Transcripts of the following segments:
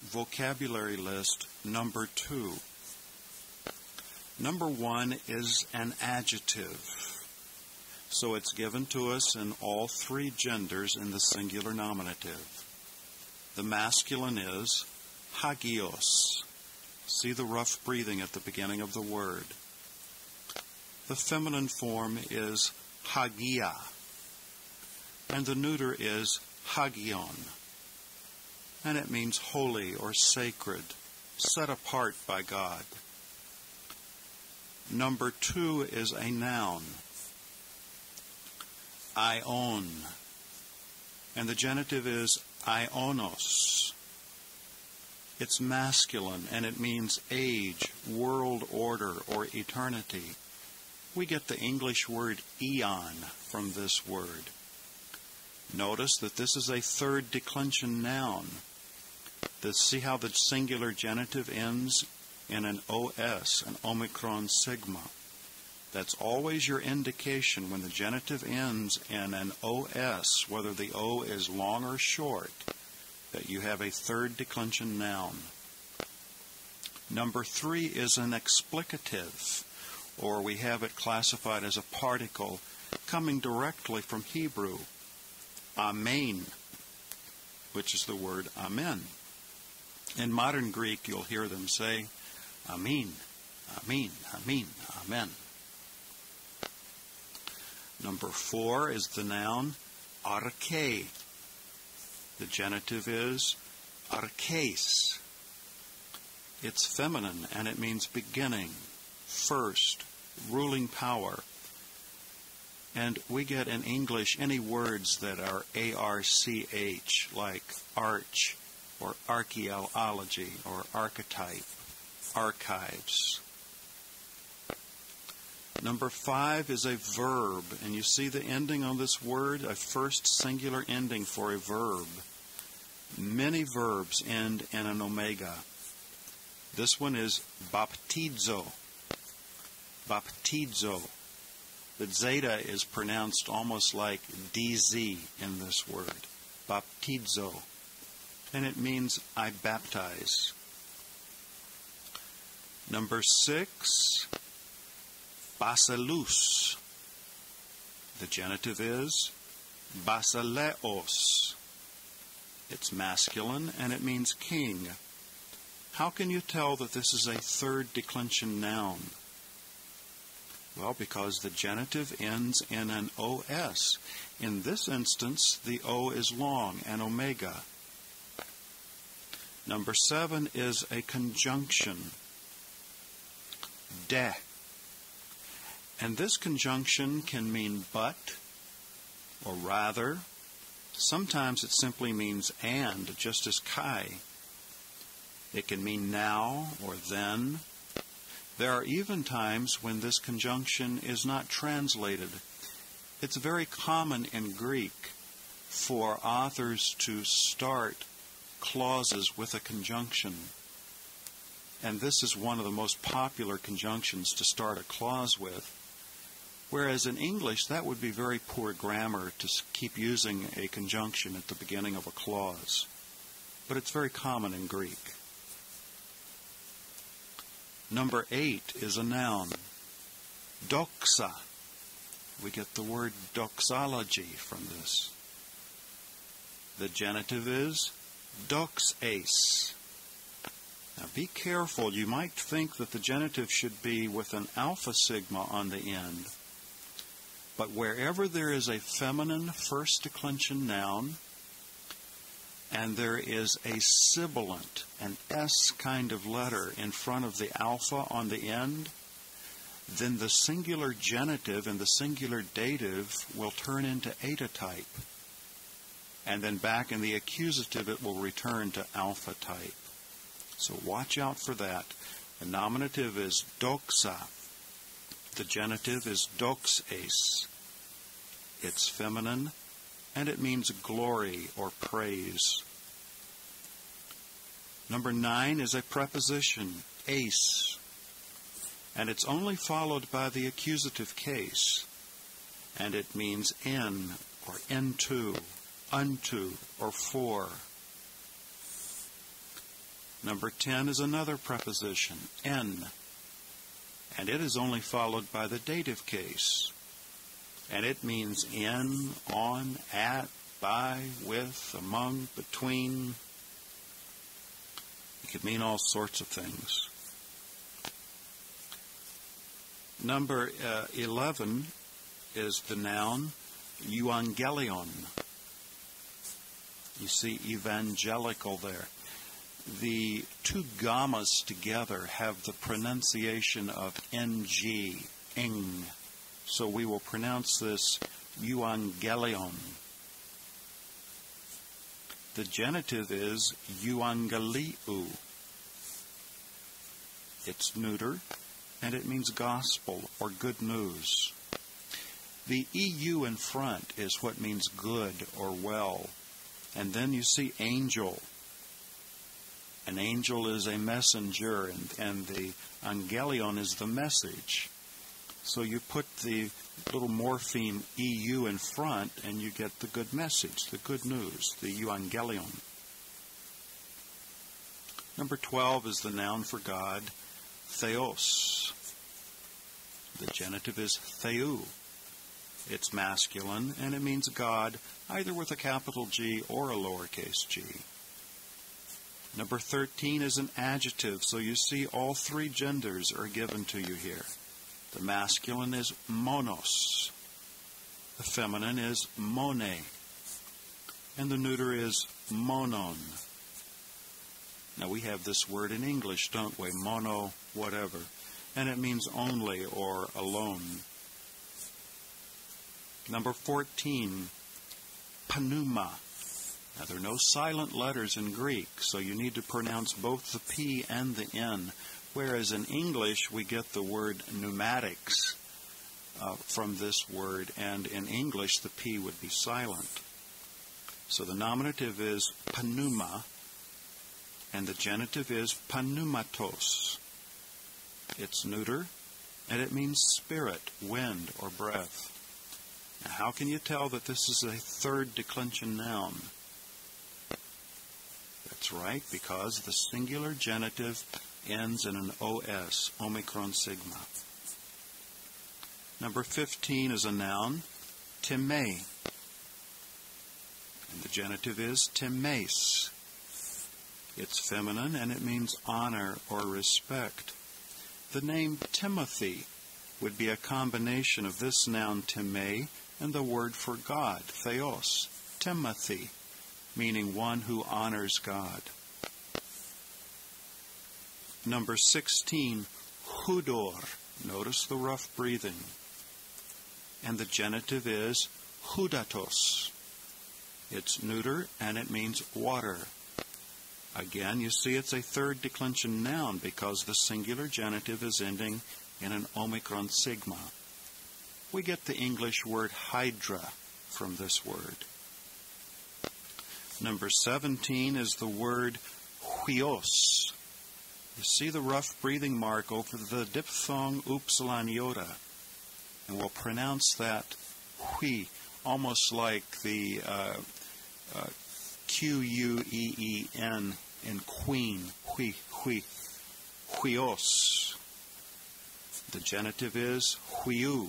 vocabulary list number 2. Number 1 is an adjective. So it's given to us in all 3 genders in the singular nominative. The masculine is hagios. See the rough breathing at the beginning of the word. The feminine form is hagia. And the neuter is hagion. And it means holy or sacred, set apart by God. Number 2 is a noun, ion, and the genitive is ionos. It's masculine, and it means age, world order, or eternity. We get the English word eon from this word. Notice that this is a third declension noun. See how the singular genitive ends in an OS, an Omicron sigma. That's always your indication when the genitive ends in an OS, whether the O is long or short, that you have a third declension noun. Number 3 is an explicative, or we have it classified as a particle coming directly from Hebrew, amen, which is the word amen. In modern Greek, you'll hear them say, amen, amen, amen, amen. Number 4 is the noun arche. The genitive is arches. It's feminine, and it means beginning, first, ruling power. And we get in English any words that are ARCH, like arch, or archaeology, or archetype, archives. Number 5 is a verb, and you see the ending on this word, a first singular ending for a verb. Many verbs end in an omega. This one is baptizo. Baptizo. The zeta is pronounced almost like DZ in this word. Baptizo. And it means I baptize. Number 6, basileus. The genitive is basileos. It's masculine and it means king. How can you tell that this is a third declension noun? Well, because the genitive ends in an OS. In this instance, the O is long, an omega. Number 7 is a conjunction, de. And this conjunction can mean but, or rather. Sometimes it simply means and, just as kai. It can mean now or then. There are even times when this conjunction is not translated. It's very common in Greek for authors to start clauses with a conjunction. And this is one of the most popular conjunctions to start a clause with. Whereas in English, that would be very poor grammar to keep using a conjunction at the beginning of a clause. But it's very common in Greek. Number 8 is a noun, doxa. We get the word doxology from this. The genitive is doxes. Now be careful. You might think that the genitive should be with an alpha sigma on the end. But wherever there is a feminine first declension noun, and there is a sibilant, an S kind of letter in front of the alpha on the end, then the singular genitive and the singular dative will turn into eta type. And then back in the accusative, it will return to alpha type. So watch out for that. The nominative is doxa. The genitive is doxes. It's feminine, and it means glory or praise. Number 9 is a preposition, ace, and it's only followed by the accusative case, and it means in or into, unto or for. Number 10 is another preposition, en, and it is only followed by the dative case. And it means in, on, at, by, with, among, between. It could mean all sorts of things. Number 11 is the noun euangelion. You see evangelical there. The two gammas together have the pronunciation of ng, ing. So we will pronounce this euangelion. The genitive is euangeliou. It's neuter, and it means gospel or good news. The EU in front is what means good or well. And then you see angel. An angel is a messenger, and the angelion is the message. So you put the little morpheme EU in front, and you get the good message, the good news, the euangelion. Number 12 is the noun for God, theos. The genitive is theou. It's masculine, and it means God, either with a capital G or a lowercase g. Number 13 is an adjective, so you see all three genders are given to you here. The masculine is monos. The feminine is mone. And the neuter is monon. Now we have this word in English, don't we? Mono, whatever. And it means only or alone. Number 14, pneuma. Now there are no silent letters in Greek, so you need to pronounce both the P and the N. Whereas in English, we get the word pneumatics from this word, and in English, the P would be silent. So the nominative is pneuma, and the genitive is pneumatos. It's neuter, and it means spirit, wind, or breath. Now, how can you tell that this is a third declension noun? That's right, because the singular genitive ends in an OS, omicron sigma. Number 15 is a noun, time. And the genitive is times. It's feminine, and it means honor or respect. The name Timothy would be a combination of this noun time and the word for God, theos, Timothy, meaning one who honors God. Number 16, hudor. Notice the rough breathing. And the genitive is hudatos. It's neuter, and it means water. Again, you see it's a third declension noun because the singular genitive is ending in an omicron sigma. We get the English word hydra from this word. Number 17 is the word huios. You see the rough breathing mark over the diphthong upsilon iota. And we'll pronounce that hui, almost like the Q-U-E-E-N in queen, hui, hui, huios. The genitive is huiou.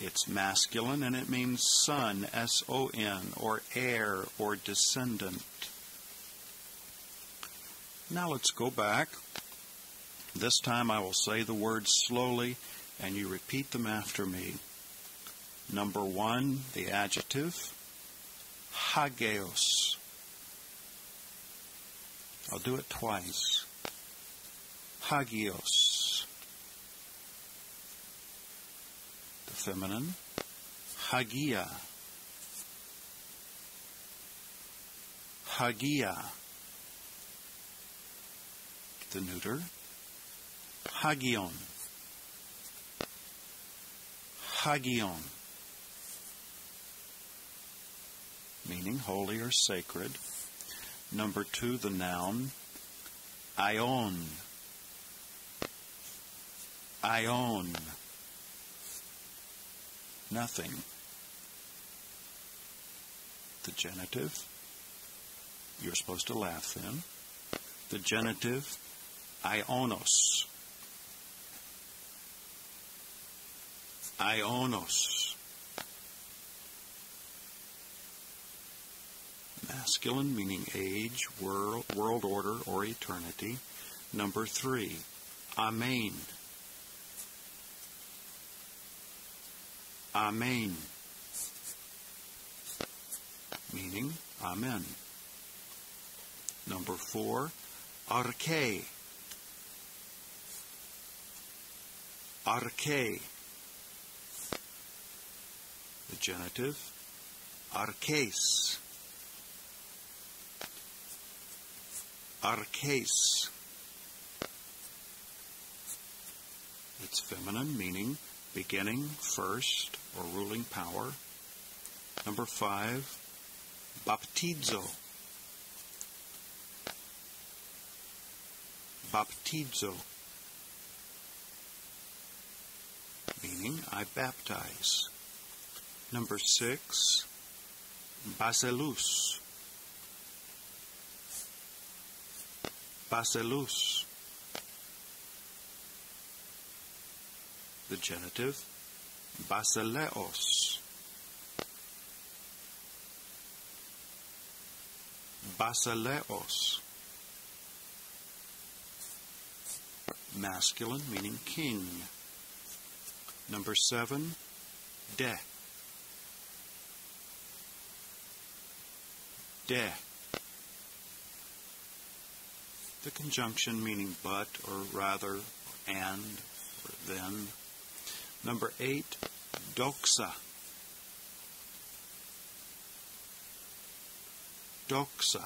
It's masculine, and it means son, S-O-N, or heir, or descendant. Now let's go back. This time I will say the words slowly, and you repeat them after me. Number 1, the adjective, hagios. I'll do it twice. Hagios. The feminine, hagia. Hagia. The neuter, hagion. Hagion. Meaning holy or sacred. Number 2, the noun, ion. Ion. Nothing. The genitive, you're supposed to laugh then. The genitive, ionos. Ionos. Masculine, meaning age, world order, or eternity. Number 3, amen. Amen, meaning amen. Number 4, arche. Arche. The genitive, arches. Arches. It's feminine, meaning beginning, first, or ruling power. Number 5, baptizo. Baptizo, meaning I baptize. Number 6, basilus. Basilus. The genitive, basileos. Basileos. Masculine, meaning king. Number 7, de. De. The conjunction meaning but, or rather, or and, or then. Number 8, doxa. Doxa.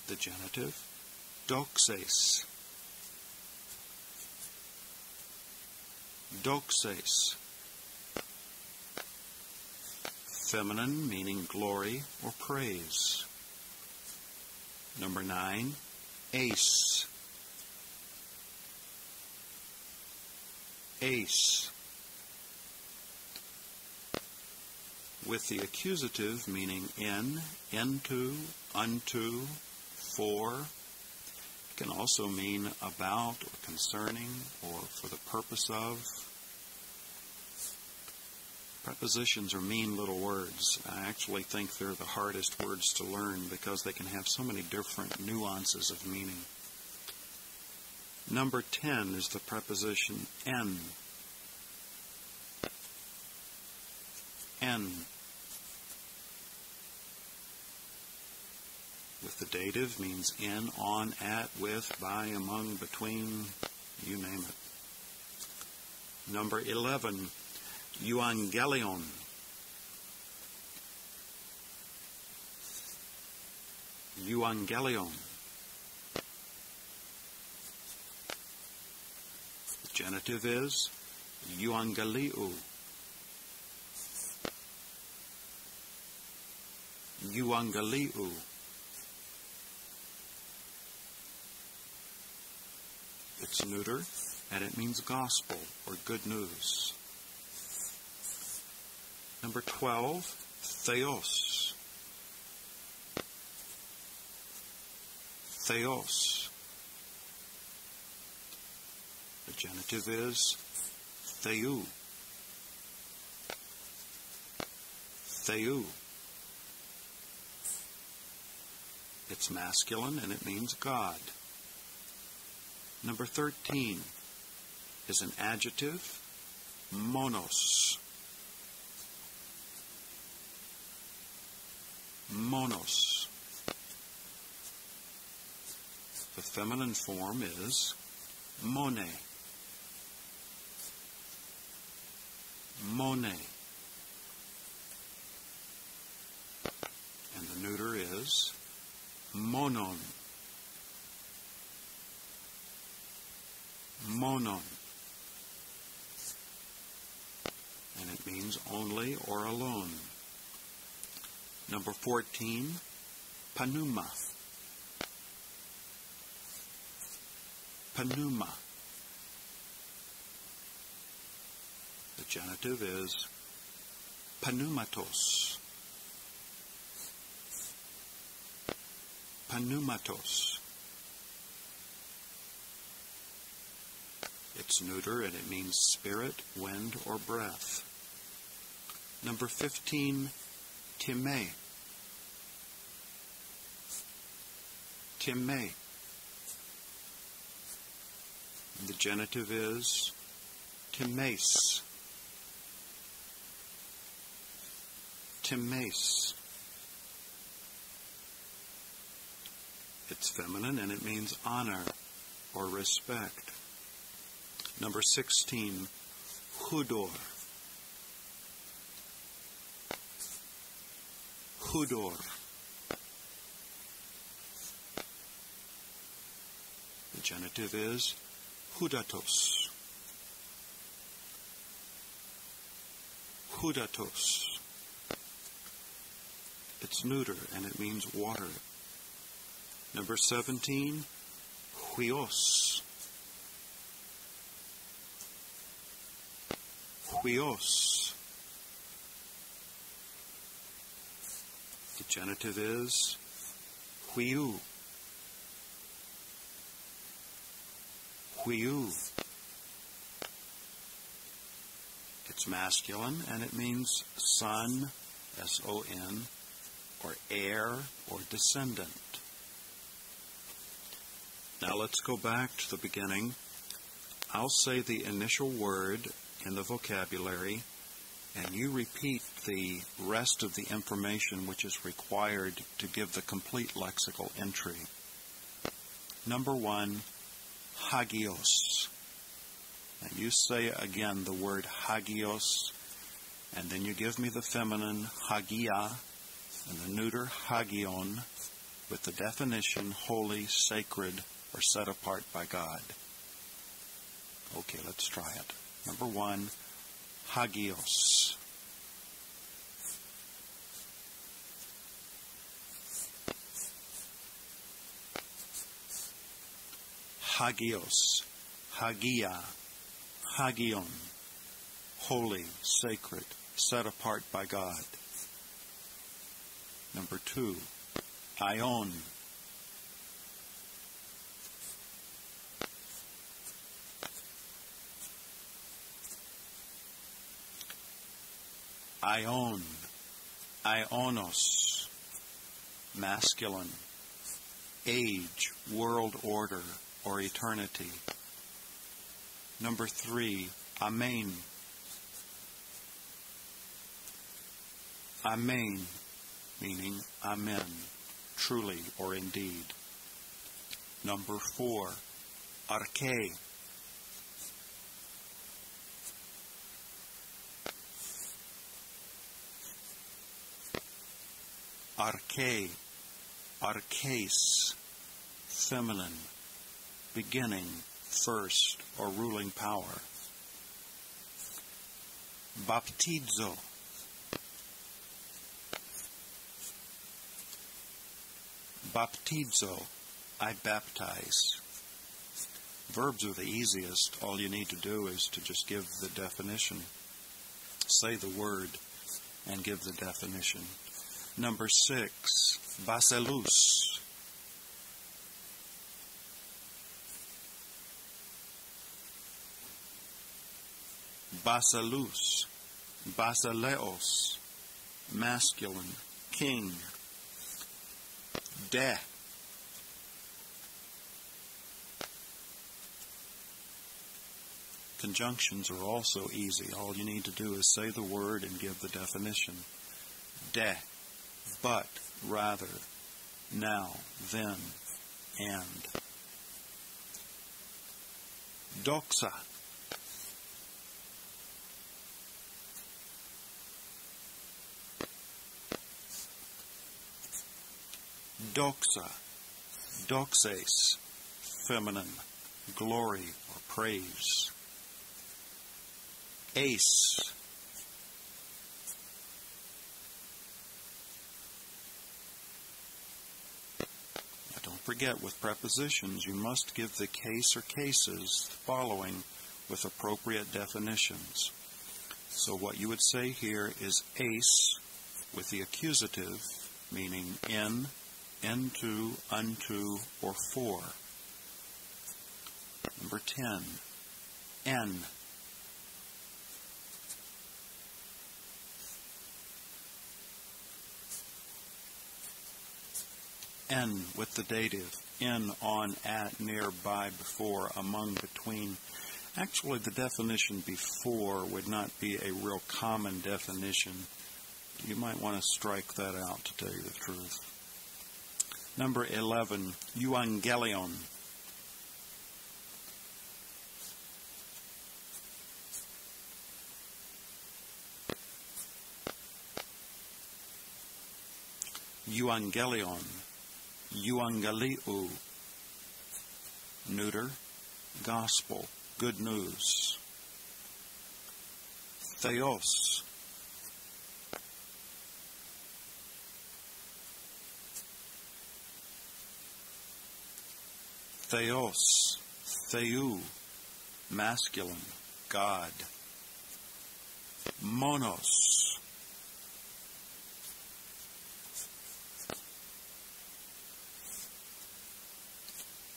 The genitive, doxes. Doxes. Feminine, meaning glory or praise. Number 9, ace. Ace. With the accusative meaning in, into, unto, for. It can also mean about or concerning or for the purpose of. Prepositions are mean little words. I actually think they're the hardest words to learn because they can have so many different nuances of meaning. Number 10 is the preposition en. En. With the dative means in, on, at, with, by, among, between, you name it. Number 11, euangelion. Euangelion. The genitive is euangeliou. Euangeliou. It's neuter, and it means gospel or good news. Number 12, theos. Theos. The genitive is theou. Theou. It's masculine and it means God. Number 13 is an adjective, monos. Monos. The feminine form is mone. Mone. And the neuter is monon. Monon. And it means only or alone. Number 14, pneuma. Pneuma. The genitive is pneumatos. Pneumatos. It's neuter and it means spirit, wind, or breath. Number 15, time. Time. The genitive is times. Times. It's feminine and it means honor or respect. Number 16, hudor. Hudor. The genitive is hudatos. Hudatos. It's neuter and it means water. Number 17, huios. Huios. The genitive is huiu. Huiu. It's masculine and it means son, S-O-N, or heir or descendant. Now let's go back to the beginning. I'll say the initial word in the vocabulary, and you repeat the rest of the information which is required to give the complete lexical entry. Number 1, hagios. Now you say again the word hagios, and then you give me the feminine hagia and the neuter hagion with the definition holy, sacred, or set apart by God. Okay, let's try it. Number 1, hagios. Hagios, hagia, hagion, holy, sacred, set apart by God. Number 2, aion. Aion, aionos, masculine, age, world order, or eternity. Number 3, amen. Amen, meaning amen, truly or indeed. Number 4, arche. Arche, arches, feminine, beginning, first, or ruling power. Baptizo. Baptizo, I baptize. Verbs are the easiest. All you need to do is to just give the definition. Say the word and give the definition. Number 6, basileus. Basileus, basileos, masculine, king. De. Conjunctions are also easy. All you need to do is say the word and give the definition. De, but, rather, now, then, and. Doxa. Doxa, doxes, feminine, glory or praise. Ace. Now don't forget, with prepositions, you must give the case or cases following with appropriate definitions. So what you would say here is ace with the accusative, meaning in, into, unto, or for. Number 10, en. En with the dative. In, on, at, near, by, before, among, between. Actually, the definition before would not be a real common definition. You might want to strike that out, to tell you the truth. Number 11, euangelion. Euangelion. Euangeliou. Neuter. Gospel. Good news. Theos. Theos. Theou. Masculine. God. Monos.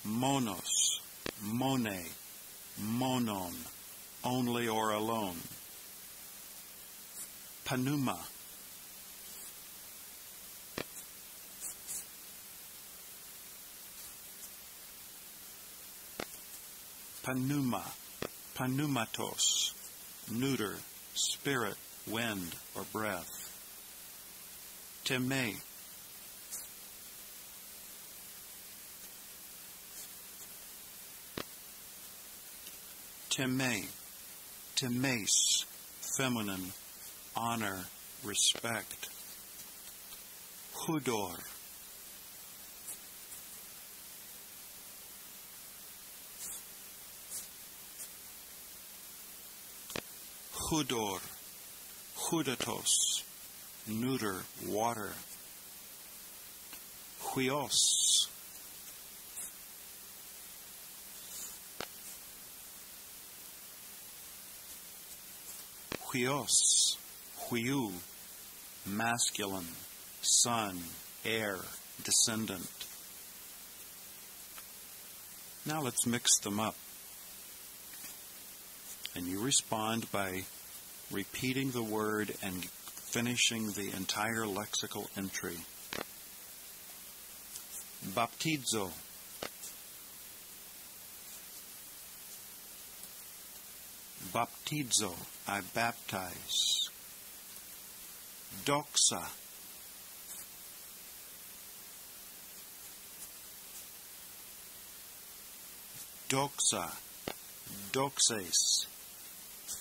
Monos. Mone. Monon. Only or alone. Pneuma. Pneuma. Pneumatos. Neuter. Spirit, wind, or breath. Time. Time. Times. Feminine. Honor. Respect. Hudor. Hudor. Hudatos. Neuter. Water. Huios. Huios. Huiou. Masculine. Son. Heir. Descendant. Now let's mix them up. And you respond by repeating the word and finishing the entire lexical entry. Baptizo. Baptizo. I baptize. Doxa. Doxa. Doxes.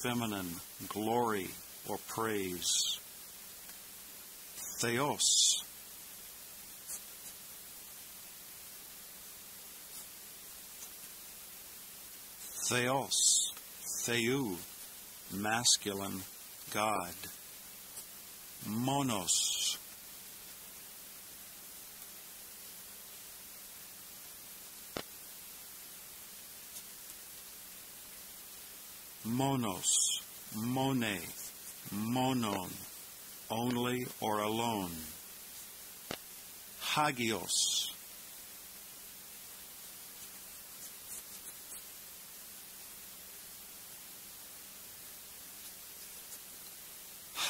Feminine, glory or praise. Theos. Theos. Theou. Masculine, God. Monos. Monos, mone, monon, only or alone. Hagios.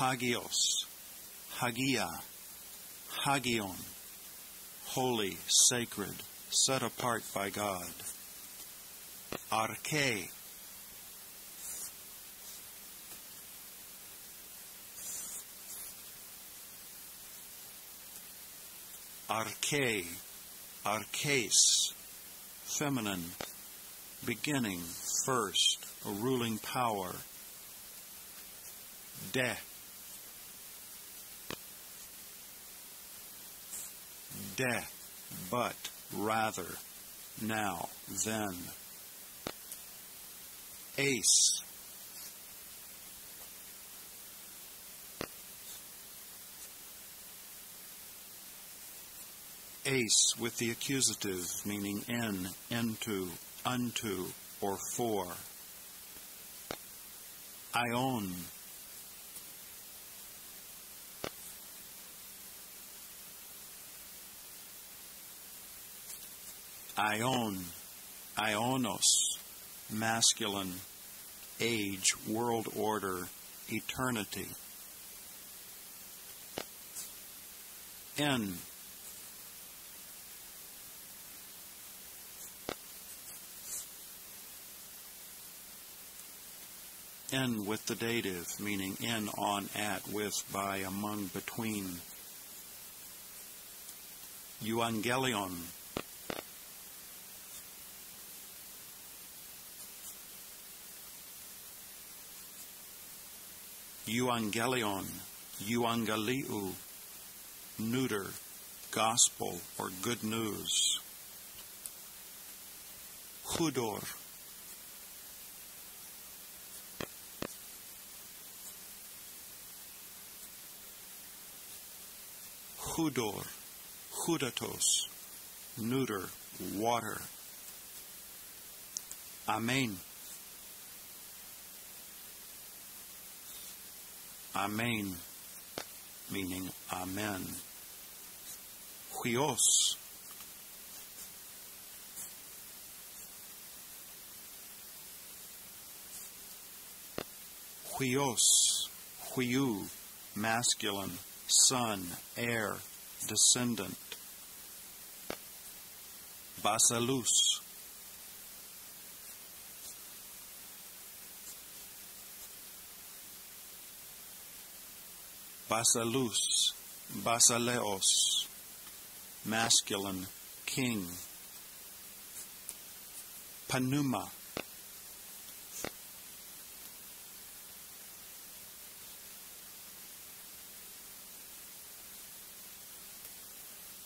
Hagios, Hagia, Hagion, holy, sacred, set apart by God. Arche. Arche, arches, feminine, beginning, first, a ruling power. De, but, rather, now, then. Ace. Ace with the accusative, meaning in, into, unto, or for. Ion. Aion, Ionos, masculine, age, world order, eternity. En, en with the dative, meaning in, on, at, with, by, among, between. Euangelion, Euangelion, Euangeliou, neuter, gospel or good news. Hudor, Hudor, Hudatos, neuter, water. Amen. Amen, meaning amen. Huios, Huios, Huiou, masculine, son, heir, descendant. Basalus, Basalus, Basaleos, masculine, king. Panuma,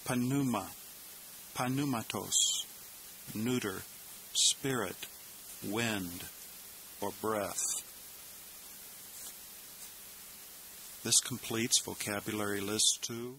Panuma, Panumatos, neuter, spirit, wind, or breath. This completes Vocabulary List 2.